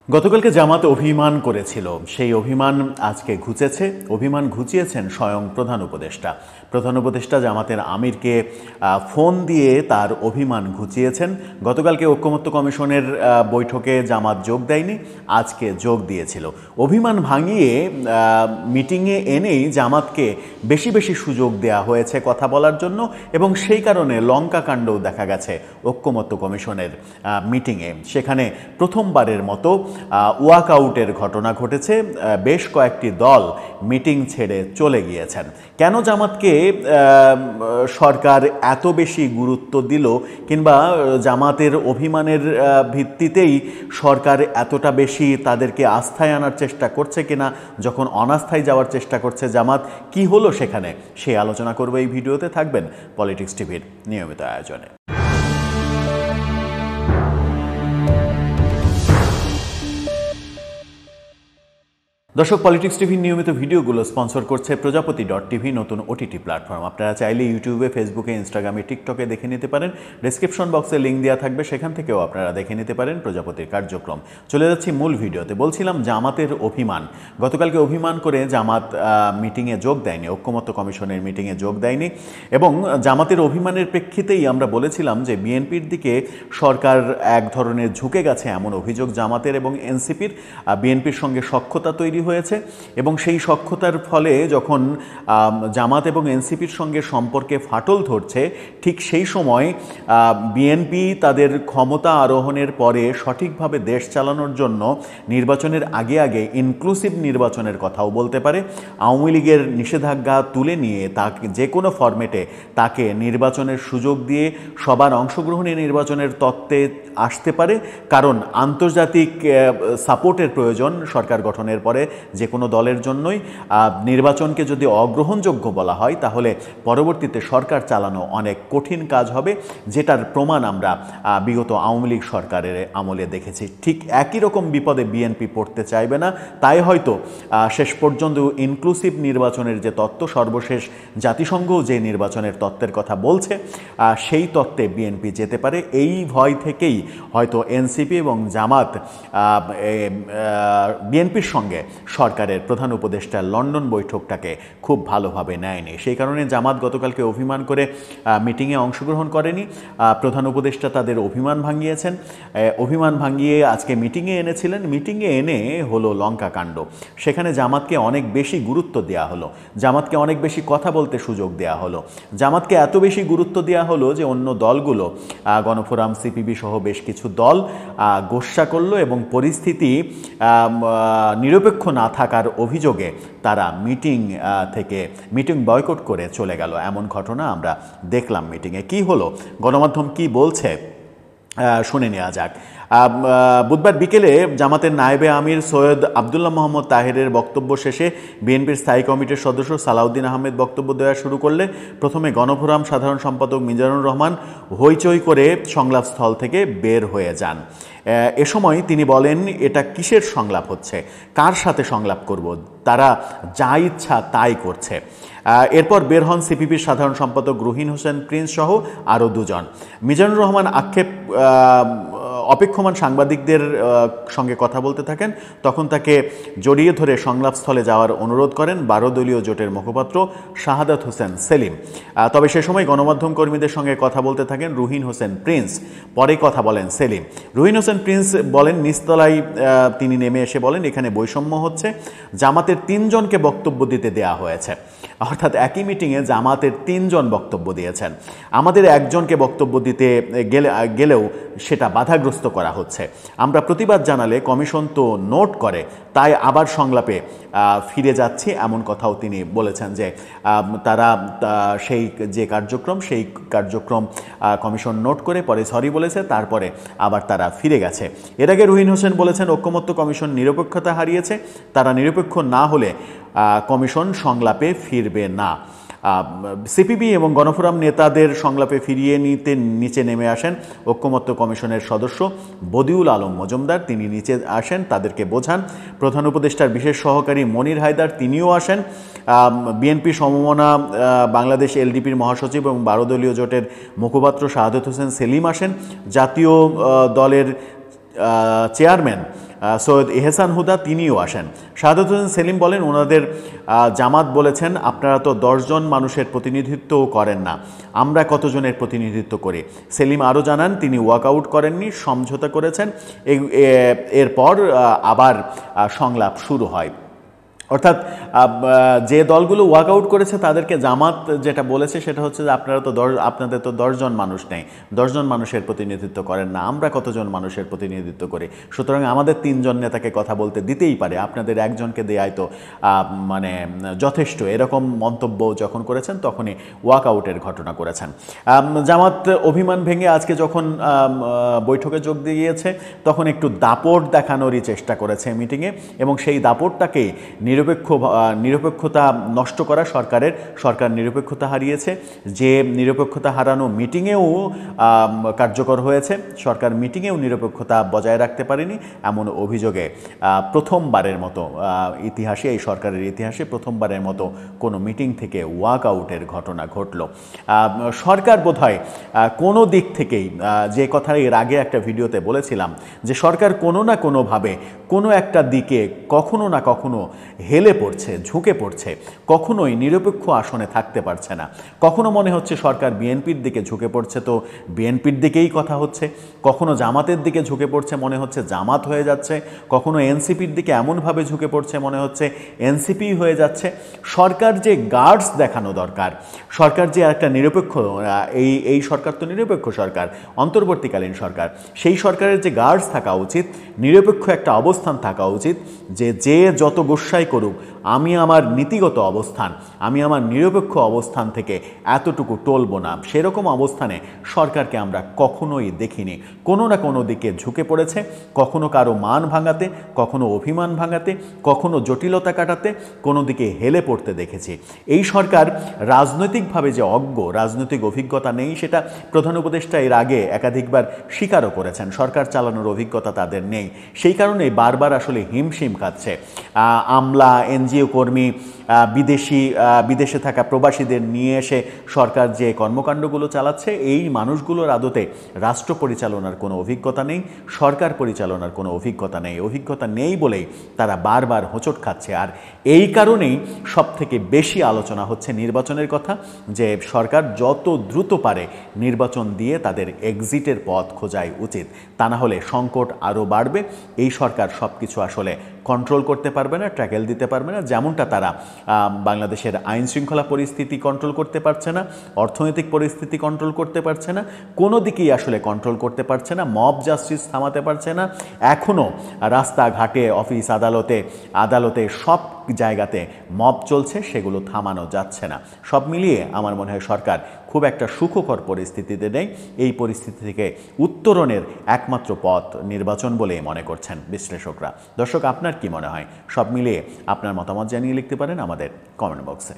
গতকালকে জামাত অভিমান করেছিল, সেই অভিমান আজকে ঘুচেছে। অভিমান ঘুচিয়েছেন স্বয়ং প্রধান উপদেষ্টা। প্রধান উপদেষ্টা জামাতের আমিরকে ফোন দিয়ে তার অভিমান ঘুচিয়েছেন। গতকালকে ঐকমত্য কমিশনের বৈঠকে জামাত যোগ দেয়নি, আজকে যোগ দিয়েছিল। অভিমান ভাঙিয়ে মিটিংয়ে এনেই জামাতকে বেশি বেশি সুযোগ দেয়া হয়েছে কথা বলার জন্য, এবং সেই কারণে লঙ্কা কাণ্ডও দেখা গেছে ঐকমত্য কমিশনের মিটিংয়ে। সেখানে প্রথমবারের মতো ওয়াক আউটের ঘটনা ঘটেছে। বেশ কয়েকটি দল মিটিং ছেড়ে চলে গিয়েছেন। কেন জামাতকে সরকার এত বেশি গুরুত্ব দিল, কিংবা জামাতের অভিমানের ভিত্তিতেই সরকার এতটা বেশি তাদেরকে আস্থায় আনার চেষ্টা করছে কিনা, যখন অনাস্থায় যাওয়ার চেষ্টা করছে জামাত, কি হলো সেখানে, সেই আলোচনা করবো এই ভিডিওতে। থাকবেন পলিটিক্স টিভির নিয়মিত আয়োজনে। দর্শক, পলিটিক্স টিভির নিয়মিত ভিডিওগুলো স্পন্সর করছে প্রজাপতি.টিভি, নতুন ওটিটি প্ল্যাটফর্ম। আপনারা চাইলে ইউটিউবে, ফেসবুকে, ইনস্টাগ্রামে, টিকটকে দেখে নিতে পারেন। ডেসক্রিপশন বক্সে লিঙ্ক দেওয়া থাকবে, সেখান থেকেও আপনারা দেখে নিতে পারেন প্রজাপতির কার্যক্রম। চলে যাচ্ছি মূল ভিডিওতে। বলছিলাম জামাতের অভিমান। গতকালকে অভিমান করে জামাত মিটিংয়ে যোগ দেয়নি, ঐকমত্য কমিশনের মিটিংয়ে যোগ দেয়নি, এবং জামাতের অভিমানের প্রেক্ষিতেই আমরা বলেছিলাম যে বিএনপির দিকে সরকার এক ধরনের ঝুঁকে গেছে, এমন অভিযোগ জামাতের এবং এনসিপির। বিএনপির সঙ্গে সখ্যতা তৈরি হয়েছে, এবং সেই সখ্যতার ফলে যখন জামাত এবং এনসিপির সঙ্গে সম্পর্কে ফাটল ধরছে, ঠিক সেই সময় বিএনপি তাদের ক্ষমতা আরোহণের পরে সঠিকভাবে দেশ চালানোর জন্য নির্বাচনের আগে আগে ইনক্লুসিভ নির্বাচনের কথাও বলতে পারে। আওয়ামী লীগের নিষেধাজ্ঞা তুলে নিয়ে তাকে যে কোনো ফরম্যাটে তাকে নির্বাচনের সুযোগ দিয়ে সবার অংশগ্রহণে নির্বাচনের তত্ত্বে আসতে পারে, কারণ আন্তর্জাতিক সাপোর্টের প্রয়োজন সরকার গঠনের পরে যে কোনো দলের জন্যই। নির্বাচনকে যদি অগ্রহণযোগ্য বলা হয়, তাহলে পরবর্তীতে সরকার চালানো অনেক কঠিন কাজ হবে, যেটার প্রমাণ আমরা বিগত আওয়ামী লীগ সরকারের আমলে দেখেছি। ঠিক একই রকম বিপদে বিএনপি পড়তে চাইবে না, তাই হয়তো শেষ পর্যন্ত ইনক্লুসিভ নির্বাচনের যে তত্ত্ব, সর্বশেষ জাতিসংঘও যে নির্বাচনের তত্ত্বের কথা বলছে, সেই তত্ত্বে বিএনপি যেতে পারে। এই ভয় থেকেই হয়তো এনসিপি এবং জামাত বিএনপির সঙ্গে সরকারের প্রধান উপদেষ্টার লন্ডন বৈঠকটাকে খুব ভালোভাবে নেয়নি। সেই কারণে জামাত গতকালকে অভিমান করে মিটিংয়ে অংশগ্রহণ করেনি। প্রধান উপদেষ্টা তাদের অভিমান ভাঙিয়েছেন। অভিমান ভাঙিয়ে আজকে মিটিংয়ে এনেছিলেন। মিটিংয়ে এনে হলো লঙ্কা কাণ্ড। সেখানে জামাতকে অনেক বেশি গুরুত্ব দেওয়া হলো, জামাতকে অনেক বেশি কথা বলতে সুযোগ দেওয়া হলো। জামাতকে এত বেশি গুরুত্ব দেওয়া হলো যে অন্য দলগুলো, গণফোরাম, সিপিবি সহ বেশ কিছু দল গোস্বা করলো, এবং পরিস্থিতি নিরপেক্ষ না থাকার অভিযোগে তারা মিটিং বয়কট করে চলে গেল। এমন ঘটনা আমরা দেখলাম মিটিংয়ে। কি হলো, গণমাধ্যম কি বলছে শুনে নেওয়া যাক। বুধবার বিকেলে জামাতের নায়েবে আমির সৈয়দ আবদুল্লাহ মোহাম্মদ তাহেরের বক্তব্য শেষে বিএনপির স্থায়ী কমিটির সদস্য সালাউদ্দিন আহমেদ বক্তব্য দেওয়া শুরু করলে প্রথমে গণফোরাম সাধারণ সম্পাদক মিজানুর রহমান হইচই করে সংলাপস্থল থেকে বের হয়ে যান। এ সময় তিনি বলেন, এটা কিসের সংলাপ হচ্ছে, কার সাথে সংলাপ করব, তারা যা ইচ্ছা তাই করছে। এরপর বের হন সিপিবির সাধারণ সম্পাদক রুহিন হোসেন প্রিন্স সহ আরও দুজন। মিজানুর রহমান অপেক্ষমান সাংবাদিকদের সঙ্গে কথা বলতে থাকেন। তখন তাকে জড়িয়ে ধরে সংলাপস্থলে যাওয়ার অনুরোধ করেন 12 দলীয় জোটের মুখপাত্র শাহাদাত হোসেন সেলিম। তবে সে সময় গণমাধ্যম কর্মীদের সঙ্গে কথা বলতে থাকেন রুহিন হোসেন প্রিন্স। পরে কথা বলেন সেলিম। রুহিন হোসেন প্রিন্স বলেন, নিচতলায় তিনি নেমে এসে বলেন, এখানে বৈষম্য হচ্ছে, জামাতের 3 জনকে বক্তব্য দিতে দেয়া হয়েছে। অর্থাৎ একই মিটিংয়ে জামাতের 3 জন বক্তব্য দিয়েছেন, আমাদের একজনকে বক্তব্য দিতে গেলেও সেটা বাধাগ্রস্ত করা হচ্ছে। আমরা প্রতিবাদ জানালে কমিশন তো নোট করে, তাই আবার সংলাপে ফিরে যাচ্ছি, এমন কথাও তিনি বলেছেন যে তারা সেই কার্যক্রম কমিশন নোট করে পরে সরি বলেছে, তারপরে আবার তারা ফিরে গেছে। এর আগে রুহিন হোসেন বলেছেন, ঐকমত্য কমিশন নিরপেক্ষতা হারিয়েছে, তারা নিরপেক্ষ না হলে কমিশন সংলাপে ফিরবে না। সিপিবি এবং গণফোরাম নেতাদের সংলাপে ফিরিয়ে নিতে নিচে নেমে আসেন ঐকমত্য কমিশনের সদস্য বদিউল আলম মজুমদার। তিনি নিচে আসেন, তাদেরকে বোঝান। প্রধান উপদেষ্টার বিশেষ সহকারী মনির হায়দার তিনিও আসেন। বিএনপি সমমনা বাংলাদেশ এলডিপির মহাসচিব এবং 12 দলীয় জোটের মুখপাত্র শাহাদাত হোসেন সেলিম আসেন। জাতীয় দলের চেয়ারম্যান সৈয়দ এহসান হুদা, তিনিও আসেন। শাহাদাত হোসেন সেলিম বলেন, ওনাদের জামাত বলেছেন আপনারা তো 10 জন মানুষের প্রতিনিধিত্বও করেন না, আমরা কতজনের প্রতিনিধিত্ব করি। সেলিম আরও জানান তিনি ওয়াকআউট করেননি, সমঝোতা করেছেন। এরপর আবার সংলাপ শুরু হয়। অর্থাৎ যে দলগুলো ওয়াকআউট করেছে তাদেরকে জামাত যেটা বলেছে সেটা হচ্ছে যে আপনাদের তো 10 জন মানুষ নেই, 10 জন মানুষের প্রতিনিধিত্ব করেন না, আমরা কতজন মানুষের প্রতিনিধিত্ব করি, সুতরাং আমাদের 3 জন নেতাকে কথা বলতে দিতেই পারে, আপনাদের একজনকে দেয়াই তো মানে যথেষ্ট। এরকম মন্তব্য যখন করেছেন তখনই ওয়াকআউটের ঘটনা করেছেন। জামাত অভিমান ভেঙে আজকে যখন বৈঠকে যোগ দিয়েছে তখন একটু দাপট দেখানোরই চেষ্টা করেছে মিটিংয়ে, এবং সেই দাপটটাকে নিরপেক্ষতা নষ্ট করা সরকার নিরপেক্ষতা হারিয়েছে। যে নিরপেক্ষতা হারানো মিটিংয়েও কার্যকর হয়েছে, সরকার মিটিংয়েও নিরপেক্ষতা বজায় রাখতে পারেনি, এমন অভিযোগে প্রথমবারের মতো ইতিহাসে, এই সরকারের ইতিহাসে প্রথমবারের মতো কোনো মিটিং থেকে ওয়াকআউটের ঘটনা ঘটল। সরকার বোধহয় কোনো দিক থেকেই, যে কথা এর আগে একটা ভিডিওতে বলেছিলাম, যে সরকার কোনো না কোনোভাবে কোনো একটা দিকে কখনো না কখনো হেলে পড়ছে, ঝুঁকে পড়ছে, কখনোই নিরপেক্ষ আসনে থাকতে পারছে না। কখনো মনে হচ্ছে সরকার বিএনপির দিকে ঝুঁকে পড়ছে, তো বিএনপির দিকেই কথা হচ্ছে, কখনো জামাতের দিকে ঝুঁকে পড়ছে, মনে হচ্ছে জামাত হয়ে যাচ্ছে, কখনো এনসিপির দিকে এমনভাবে ঝুঁকে পড়ছে মনে হচ্ছে এনসিপি হয়ে যাচ্ছে। সরকার যে গার্ডস দেখানো দরকার, সরকার যে একটা নিরপেক্ষ, এই সরকার তো নিরপেক্ষ সরকার, অন্তর্বর্তীকালীন সরকার, সেই সরকারের যে গার্ডস থাকা উচিত, নিরপেক্ষ একটা অবস্থান থাকা উচিত, যে যত গোস্বাই করুক আমি আমার নীতিগত অবস্থান, আমি আমার নিরপেক্ষ অবস্থান থেকে এতটুকু টলব না, সেরকম অবস্থানে সরকারকে আমরা কখনোই দেখিনি। কোনো না কোনো দিকে ঝুঁকে পড়েছে, কখনো কারো মান ভাঙাতে, কখনো অভিমান ভাঙাতে, কখনো জটিলতা কাটাতে, কোনো দিকে হেলে পড়তে দেখেছি। এই সরকার রাজনৈতিকভাবে যে অজ্ঞ, রাজনৈতিক অভিজ্ঞতা নেই, সেটা প্রধান উপদেষ্টা এর আগে একাধিকবার স্বীকারও করেছেন। সরকার চালানোর অভিজ্ঞতা তাদের নেই, সেই কারণেই বারবার আসলে হিমশিম খাচ্ছে। আমলা, এনজিও কর্মী, বিদেশে থাকা প্রবাসীদের নিয়ে এসে সরকার যে কর্মকাণ্ডগুলো চালাচ্ছে, এই মানুষগুলোর আদতে রাষ্ট্র পরিচালনার কোনো অভিজ্ঞতা নেই, সরকার পরিচালনার কোনো অভিজ্ঞতা নেই। অভিজ্ঞতা নেই বলেই তারা বারবার হোঁচট খাচ্ছে। আর এই কারণেই সবথেকে বেশি আলোচনা হচ্ছে নির্বাচনের কথা, যে সরকার যত দ্রুত পারে নির্বাচন দিয়ে তাদের এক্সিটের পথ খোঁজাই উচিত, তা না হলে সংকট আরও বাড়বে। এই সরকার সব কিছু আসলে কন্ট্রোল করতে পারবে না, ট্র্যাকেল দিতে পারবে না, যেমনটা তারা বাংলাদেশের আইন শৃঙ্খলা পরিস্থিতি কন্ট্রোল করতে পারছে না, অর্থনৈতিক পরিস্থিতি কন্ট্রোল করতে পারছে না, কোনো দিকেই আসলে কন্ট্রোল করতে পারছে না, মব জাস্টিস থামাতে পারছে না। এখনও রাস্তাঘাটে, অফিস আদালতে সব জায়গাতে মব চলছে, সেগুলো থামানো যাচ্ছে না। সব মিলিয়ে আমার মনে হয় সরকার খুব একটা সুখকর পরিস্থিতিতে নেই। এই পরিস্থিতি থেকে উত্তরণের একমাত্র পথ নির্বাচন বলেই মনে করছেন বিশ্লেষকরা। দর্শক, আপনার কি মনে হয়? সব মিলিয়ে আপনার মতামত জানিয়ে লিখতে পারেন আমাদের কমেন্ট বক্সে।